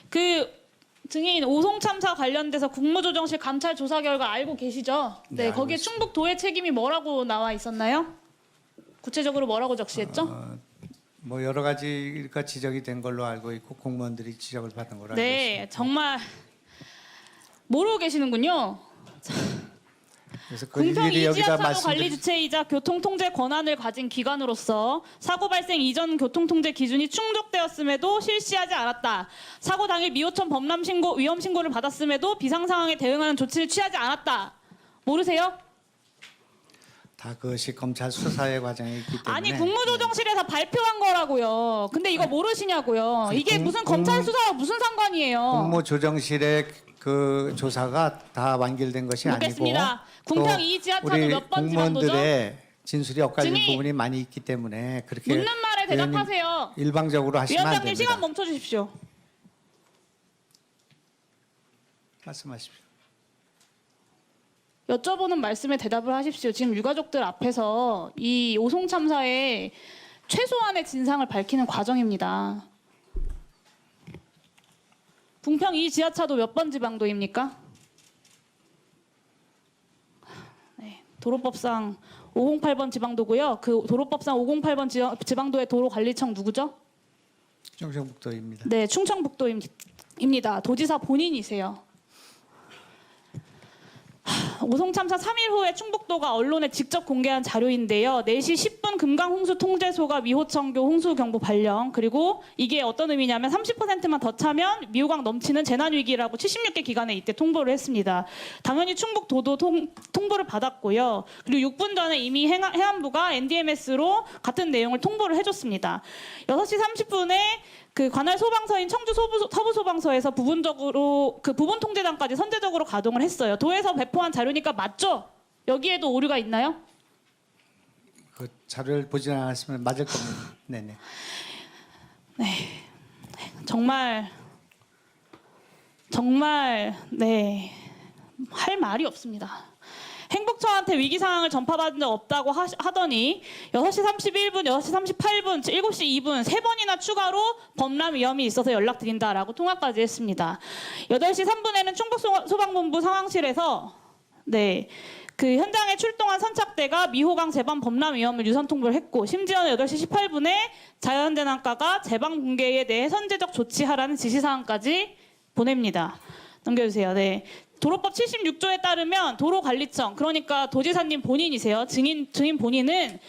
그 증인 오송 참사 관련돼서 국무조정실 감찰 조사 결과 알고 계시죠? 네, 네, 알고 거기에 있습니다. 충북도의 책임이 뭐라고 나와 있었나요? 구체적으로 뭐라고 적시했죠? 뭐 여러 가지가 지적이 된 걸로 알고 있고 공무원들이 지적을 받은 걸로 알고 네, 있습니다. 정말 모르고 계시는군요. 그래서 그 궁평 일일이 여기다 이지하차도 관리 말씀드릴 주체이자 교통통제 권한을 가진 기관으로서 사고 발생 이전 교통통제 기준이 충족되었음에도 실시하지 않았다. 사고 당일 미호천 범람 신고, 위험 신고를 받았음에도 비상 상황에 대응하는 조치를 취하지 않았다. 모르세요? 다 그것이 검찰 수사의 과정이 있기 때문에 아니 국무조정실에서 발표한 거라고요. 근데 이거 모르시냐고요. 이게 무슨 검찰 수사와 무슨 상관이에요? 국무조정실의 그 조사가 다 완결된 것이 묻겠습니다. 아니고 궁평 또 이 지하차도 우리 몇 번 지방도죠? 공무원들의 진술이 엇갈린 증인! 부분이 많이 있기 때문에 그렇게 묻는 말에 의원님 대답하세요. 일방적으로 하시면 안 위원장님 시간 됩니다. 멈춰 주십시오. 말씀하십시오. 여쭤보는 말씀에 대답을 하십시오. 지금 유가족들 앞에서 이 오송 참사의 최소한의 진상을 밝히는 과정입니다. 궁평 이 지하차도 몇 번 지방도입니까? 네, 도로법상 508번 지방도고요. 그 도로법상 508번 지방도의 도로관리청 누구죠? 충청북도입니다. 네, 충청북도입니다. 도지사 본인이세요. 오송 참사 3일 후에 충북도가 언론에 직접 공개한 자료인데요. 4시 10분 금강홍수통제소가 미호청교 홍수경보 발령, 그리고 이게 어떤 의미냐면 30%만 더 차면 미호강 넘치는 재난위기라고 76개 기관에 이때 통보를 했습니다. 당연히 충북도도 통보를 받았고요. 그리고 6분 전에 이미 해안부가 NDMS로 같은 내용을 통보를 해줬습니다. 6시 30분에 그 관할 소방서인 청주 서부 소방서에서 부분적으로 그 부분 통제장까지 선제적으로 가동을 했어요. 도에서 배포한 자료니까 맞죠? 여기에도 오류가 있나요? 그 자료를 보지 않았으면 맞을 겁니다. 네네. 정말 네, 할 말이 없습니다. 행복처한테 위기 상황을 전파받은 적 없다고 하더니 6시 31분, 6시 38분, 7시 2분 3번이나 추가로 범람 위험이 있어서 연락드린다라고 통화까지 했습니다. 8시 3분에는 충북소방본부 상황실에서 그 현장에 출동한 선착대가 미호강 제방 범람 위험을 유선 통보를 했고, 심지어는 8시 18분에 자연재난과가 제방 붕괴에 대해 선제적 조치하라는 지시사항까지 보냅니다. 넘겨주세요. 네. 도로법 76조에 따르면 도로관리청, 그러니까 도지사님 본인이세요. 증인 본인은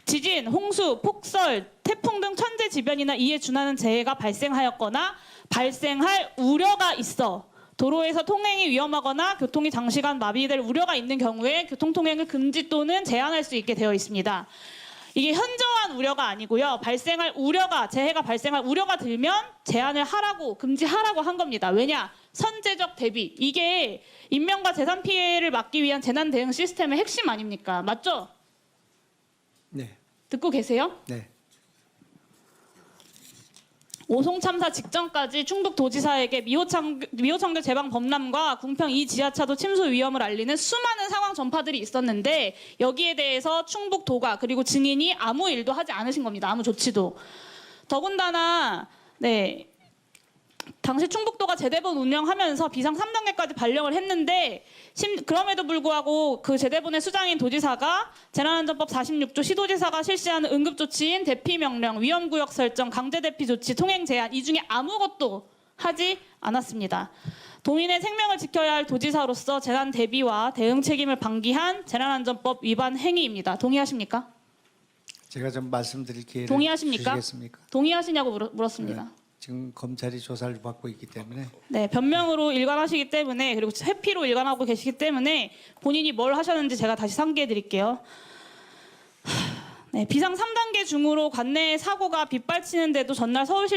지진, 홍수, 폭설, 태풍 등 천재지변이나 이에 준하는 재해가 발생하였거나 발생할 우려가 있어 도로에서 통행이 위험하거나 교통이 장시간 마비될 우려가 있는 경우에 교통통행을 금지 또는 제한할 수 있게 되어 있습니다. 이게 현저한 우려가 아니고요. 재해가 발생할 우려가 들면 제한을 하라고, 금지하라고 한 겁니다. 왜냐? 선제적 대비. 이게 인명과 재산 피해를 막기 위한 재난 대응 시스템의 핵심 아닙니까? 맞죠? 네. 듣고 계세요? 네. 오송 참사 직전까지 충북도지사에게 미호청교 제방 범람과 궁평 이 지하차도 침수 위험을 알리는 수많은 상황 전파들이 있었는데, 여기에 대해서 충북도가 그리고 증인이 아무 일도 하지 않으신 겁니다. 아무 조치도. 더군다나 당시 충북도가 제대본 운영하면서 비상 3단계까지 발령을 했는데, 그럼에도 불구하고 그 제대본의 수장인 도지사가 재난안전법 46조 시도지사가 실시하는 응급조치인 대피명령, 위험구역 설정, 강제대피 조치, 통행 제한, 이 중에 아무것도 하지 않았습니다. 도민의 생명을 지켜야 할 도지사로서 재난 대비와 대응 책임을 방기한 재난안전법 위반 행위입니다. 동의하십니까? 제가 좀 말씀드릴 기회를 동의하십니까? 주시겠습니까? 동의하시냐고 물었습니다. 네. 지금 검찰이 조사를 받고 있기 때문에 네, 변명으로 일관하시기 때문에, 그리고 회피로 일관하고 계시기 때문에 본인이 뭘 하셨는지 제가 다시 상기해 드릴게요. 네, 비상 3단계 중으로 관내 사고가 빗발치는데도 전날 서울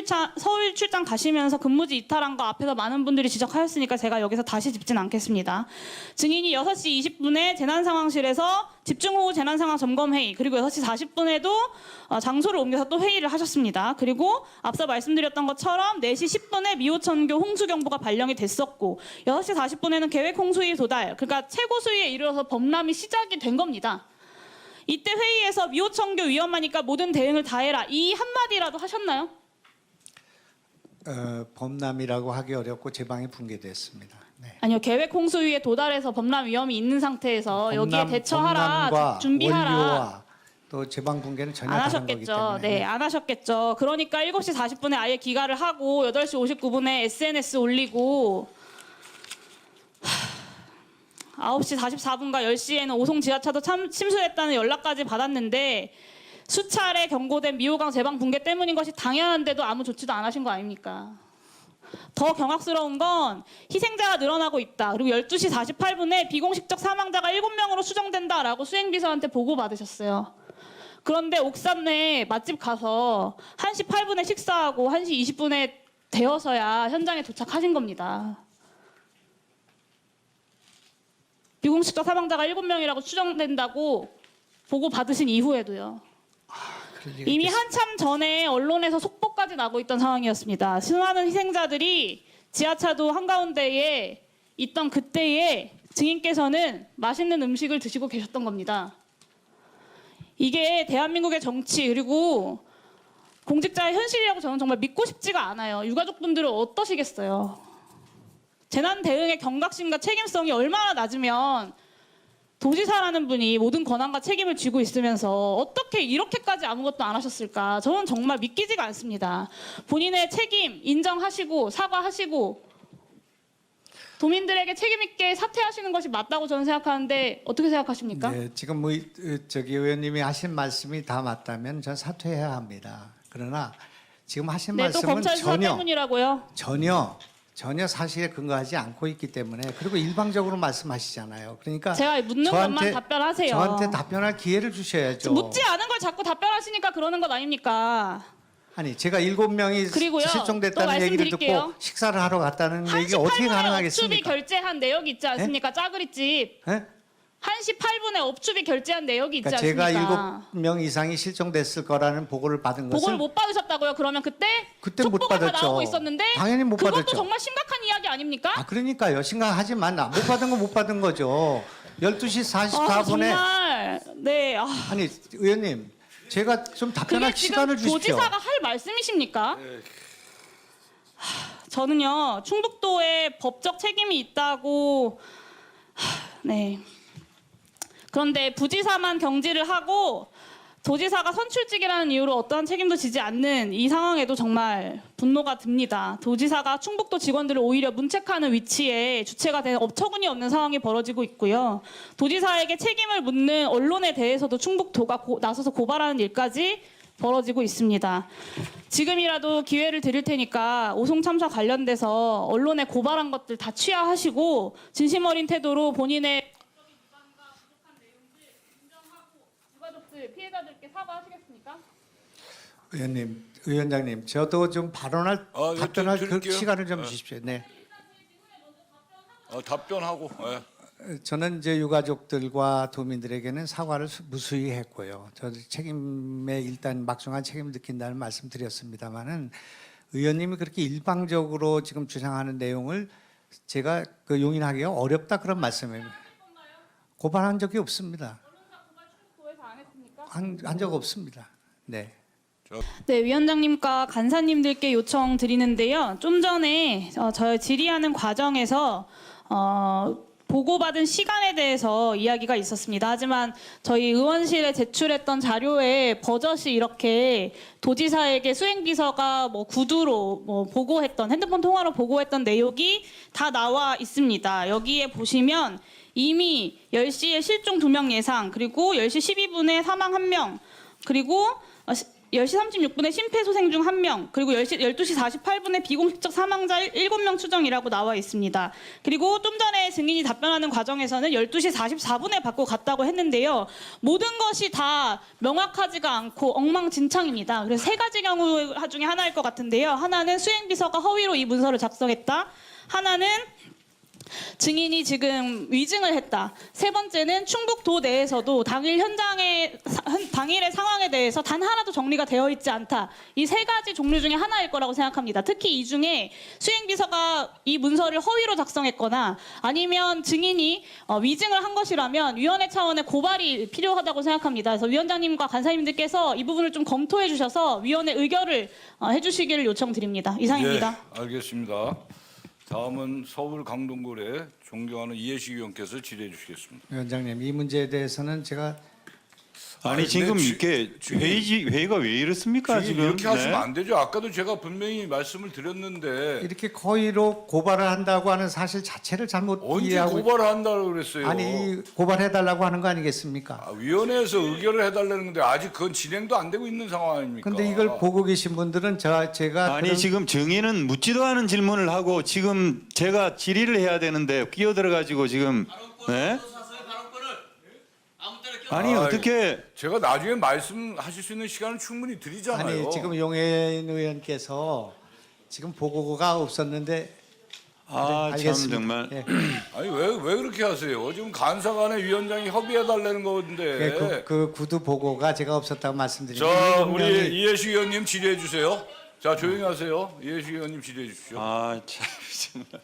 출장 가시면서 근무지 이탈한 거 앞에서 많은 분들이 지적하였으니까 제가 여기서 다시 짚진 않겠습니다. 증인이 6시 20분에 재난상황실에서 집중호우 재난상황 점검회의, 그리고 6시 40분에도 장소를 옮겨서 또 회의를 하셨습니다. 그리고 앞서 말씀드렸던 것처럼 4시 10분에 미호천교 홍수경보가 발령이 됐었고, 6시 40분에는 계획 홍수위 도달, 그러니까 최고 수위에 이르러서 범람이 시작이 된 겁니다. 이때 회의에서 미호청교 위험하니까 모든 대응을 다 해라, 이 한마디라도 하셨나요? 범람이라고 하기 어렵고 제 방이 붕괴됐습니다. 네. 아니요, 계획 홍수위에 도달해서 범람 위험이 있는 상태에서 여기에 대처하라, 범람과 준비하라. 원료와 또 제 방 붕괴는 전혀 안 다른 거기 하셨겠죠. 때문에. 네, 안 하셨겠죠. 그러니까 7시 40분에 아예 기가를 하고 8시 59분에 SNS 올리고 9시 44분과 10시에는 오송 지하차도 침수했다는 연락까지 받았는데 수차례 경고된 미호강 제방 붕괴 때문인 것이 당연한데도 아무 조치도 안 하신 거 아닙니까? 더 경악스러운 건 희생자가 늘어나고 있다. 그리고 12시 48분에 비공식적 사망자가 7명으로 추정된다라고 수행비서한테 보고받으셨어요. 그런데 옥산 내 맛집 가서 1시 8분에 식사하고 1시 20분에 되어서야 현장에 도착하신 겁니다. 비공식적 사망자가 7명이라고 추정된다고 보고받으신 이후에도요. 그럴 리가 이미 있겠습니까? 한참 전에 언론에서 속보까지 나고 있던 상황이었습니다. 수많은 희생자들이 지하차도 한가운데에 있던 그때에 증인께서는 맛있는 음식을 드시고 계셨던 겁니다. 이게 대한민국의 정치 그리고 공직자의 현실이라고 저는 정말 믿고 싶지가 않아요. 유가족분들은 어떠시겠어요? 재난 대응의 경각심과 책임성이 얼마나 낮으면 도지사라는 분이 모든 권한과 책임을 쥐고 있으면서 어떻게 이렇게까지 아무것도 안 하셨을까? 저는 정말 믿기지가 않습니다. 본인의 책임 인정하시고 사과하시고 도민들에게 책임 있게 사퇴하시는 것이 맞다고 저는 생각하는데 어떻게 생각하십니까? 네, 지금 저기 의원님이 하신 말씀이 다 맞다면 전 사퇴해야 합니다. 그러나 지금 하신 네, 또 말씀은 검찰 수사 때문이라고요. 전혀 사실에 근거하지 않고 있기 때문에 그리고 일방적으로 말씀하시잖아요. 그러니까 제가 묻는 것만 답변하세요. 저한테 답변할 기회를 주셔야죠. 묻지 않은 걸 자꾸 답변하시니까 그러는 것 아닙니까? 아니 제가 7명이 그리고요, 또 실종됐다는 얘기를 말씀드릴게요. 듣고 식사를 하러 갔다는 얘기 1시 어떻게 8분에 업추비 가능하겠습니까? 결제한 내역이 있지 않습니까? 짜그리집. 예? 1시 8분에 업추비 결제한 내역이 있지 그러니까 않습니까? 제가 7명 이상이 실종됐을 거라는 보고를 받은 것을 보고를 못 받으셨다고요? 그러면 그때 못 촉보가 다 받았죠. 나오고 있었는데 당연히 못 그것도 받았죠. 정말 심각한 이야기 아닙니까? 아 그러니까요. 심각하지만 못 받은 건 못 받은 거죠. 12시 44분에 정말 네. 아니 의원님 제가 좀 답변할 그게 지금 시간을 주십시오. 도지사가 할 말씀이십니까? 저는요 충북도에 법적 책임이 있다고 네. 그런데 부지사만 경질을 하고 도지사가 선출직이라는 이유로 어떠한 책임도 지지 않는 이 상황에도 정말 분노가 듭니다. 도지사가 충북도 직원들을 오히려 문책하는 위치에 주체가 된 어처구니 없는 상황이 벌어지고 있고요. 도지사에게 책임을 묻는 언론에 대해서도 충북도가 나서서 고발하는 일까지 벌어지고 있습니다. 지금이라도 기회를 드릴 테니까 오송 참사 관련돼서 언론에 고발한 것들 다 취하하시고 진심 어린 태도로 본인의 피해자들께 사과하시겠습니까? 위원장님, 저도 좀 발언할 답변할 그 드릴게요. 시간을 좀 주십시오. 네, 답변하고. 저는 이제 유가족들과 도민들에게는 사과를 무수히 했고요. 저 책임에 일단 막중한 책임을 느낀다는 말씀드렸습니다만은 의원님이 그렇게 일방적으로 지금 주장하는 내용을 제가 그 용인하기가 어렵다 그런 말씀입니다. 고발한 적이 없습니다. 한 적 없습니다. 네. 네, 위원장님과 간사님들께 요청 드리는데요. 좀 전에 저희 질의하는 과정에서 보고받은 시간에 대해서 이야기가 있었습니다. 하지만 저희 의원실에 제출했던 자료에 버젓이 이렇게 도지사에게 수행비서가 구두로 보고했던 핸드폰 통화로 보고했던 내용이 다 나와 있습니다. 여기에 보시면 이미 10시에 실종 2명 예상, 그리고 10시 12분에 사망 1명, 그리고 10시 36분에 심폐소생 중 1명, 그리고 12시 48분에 비공식적 사망자 7명 추정이라고 나와 있습니다. 그리고 좀 전에 증인이 답변하는 과정에서는 12시 44분에 받고 갔다고 했는데요. 모든 것이 다 명확하지가 않고 엉망진창입니다. 그래서 세 가지 경우 중에 하나일 것 같은데요. 하나는 수행비서가 허위로 이 문서를 작성했다. 하나는 증인이 지금 위증을 했다. 세 번째는 충북도 내에서도 당일의 상황에 대해서 단 하나도 정리가 되어 있지 않다. 이 세 가지 종류 중에 하나일 거라고 생각합니다. 특히 이 중에 수행비서가 이 문서를 허위로 작성했거나 아니면 증인이 위증을 한 것이라면 위원회 차원의 고발이 필요하다고 생각합니다. 그래서 위원장님과 간사님들께서 이 부분을 좀 검토해 주셔서 위원회 의결을 해주시기를 요청드립니다. 이상입니다. 예, 알겠습니다. 다음은 서울 강동구의 존경하는 이해식 의원께서 질의해 주시겠습니다. 위원장님, 이 문제에 대해서는 제가 아니 아니, 지금 네, 이렇게 주의- 회의가 왜 이렇습니까 지금 지금? 이렇게 하시면 네. 안 되죠. 아까도 제가 분명히 말씀을 드렸는데 이렇게 거의로 고발을 한다고 하는 사실 자체를 잘못 언제 이해하고 고발을 한다고 그랬어요? 아니 고발해달라고 하는 거 아니겠습니까? 위원회에서 의결을 해달라는 건데 아직 그건 진행도 안 되고 있는 상황 아닙니까? 근데 이걸 보고 계신 분들은 제가 아니 그런- 지금 증인은 묻지도 않은 질문을 하고 지금 제가 질의를 해야 되는데 끼어들어 가지고 지금 네? 아니 아이, 어떻게 제가 나중에 말씀하실 수 있는 시간을 충분히 드리잖아요. 아니 지금 용해인 의원께서 지금 보고가 없었는데 아 참 알겠습니다. 정말 예. 아니 왜 그렇게 하세요? 지금 간사간의 위원장이 협의해달라는 건데. 예, 그 구두 보고가 제가 없었다고 말씀드리는 자, 우리 이해식 의원님 질의해 주세요. 자, 조용히 하세요. 이해식 의원님 질의해 주십시오. 아 참 정말